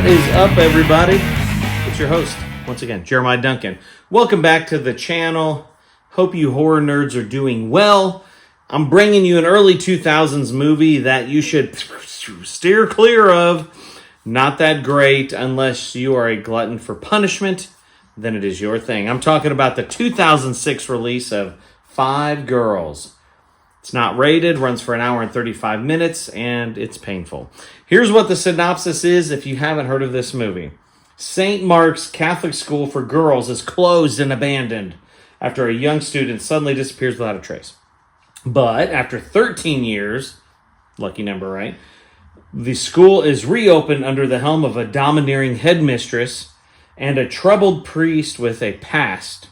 What is up, everybody? It's your host, once again, Jeremiah Duncan. Welcome back to the channel. Hope you horror nerds are doing well. I'm bringing you an early 2000s movie that you should steer clear of. Not that great unless you are a glutton for punishment. Then it is your thing. I'm talking about the 2006 release of Five Girls. It's not rated, runs for an hour and 35 minutes, and it's painful. Here's what the synopsis is if you haven't heard of this movie. St. Mark's Catholic School for Girls is closed and abandoned after a young student suddenly disappears without a trace. But after 13 years, lucky number, right? The school is reopened under the helm of a domineering headmistress and a troubled priest with a past.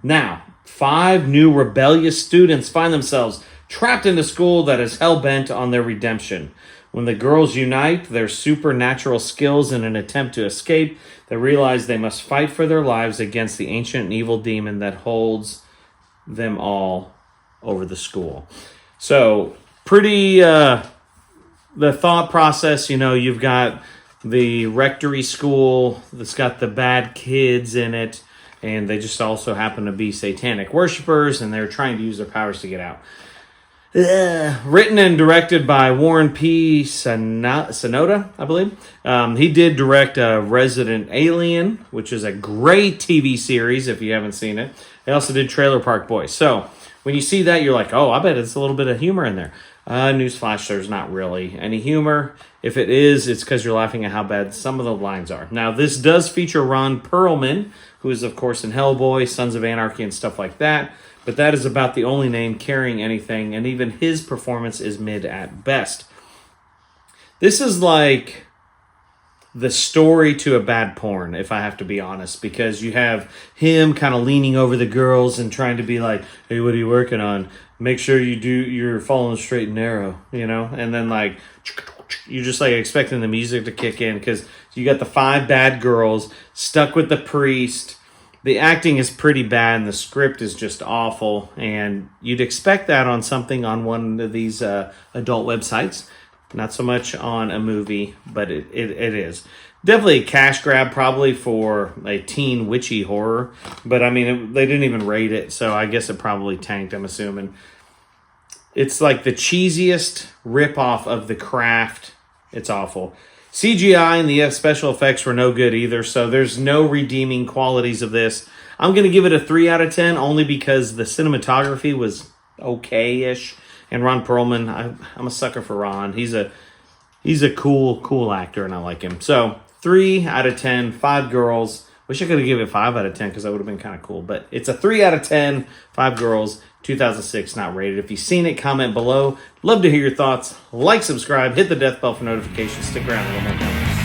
Now, 5 new rebellious students find themselves trapped in a school that is hell-bent on their redemption. When the girls unite their supernatural skills in an attempt to escape, they realize they must fight for their lives against the ancient and evil demon that holds them all over the school. So, pretty, the thought process, you've got the rectory school that's got the bad kids in it, and they just also happen to be satanic worshipers, and they're trying to use their powers to get out. Written and directed by Warren P. Sonoda, I believe. He did direct Resident Alien, which is a great TV series if you haven't seen it. He also did Trailer Park Boys. So when you see that, you're like, oh, I bet it's a little bit of humor in there. Newsflash, there's not really any humor. If it is, it's because you're laughing at how bad some of the lines are. Now, this does feature Ron Perlman, who is, of course, in Hellboy, Sons of Anarchy, and stuff like that. But that is about the only name carrying anything, and even his performance is mid at best. This is like the story to a bad porn, if I have to be honest, because you have him kind of leaning over the girls and trying to be like, hey, what are you working on? Make sure you're following straight and narrow, and then like you're just like expecting the music to kick in because you got the 5 bad girls stuck with the priest. The acting is pretty bad and the script is just awful, and you'd expect that on something on one of these adult websites. Not so much on a movie, but it is. Definitely a cash grab probably for a teen witchy horror, but I mean, they didn't even rate it, so I guess it probably tanked, I'm assuming. It's like the cheesiest ripoff of The Craft. It's awful. CGI and the special effects were no good either, so there's no redeeming qualities of this. I'm going to give it a 3 out of 10 only because the cinematography was okay-ish. And Ron Perlman, I'm a sucker for Ron. He's a cool actor, and I like him. So 3 out of 10, 5 girls. Wish I could have given it 5 out of 10 because that would have been kind of cool. But it's a 3 out of 10, 5 girls, 2006, not rated. If you've seen it, comment below. Love to hear your thoughts. Like, subscribe, hit the death bell for notifications. Stick around a little more.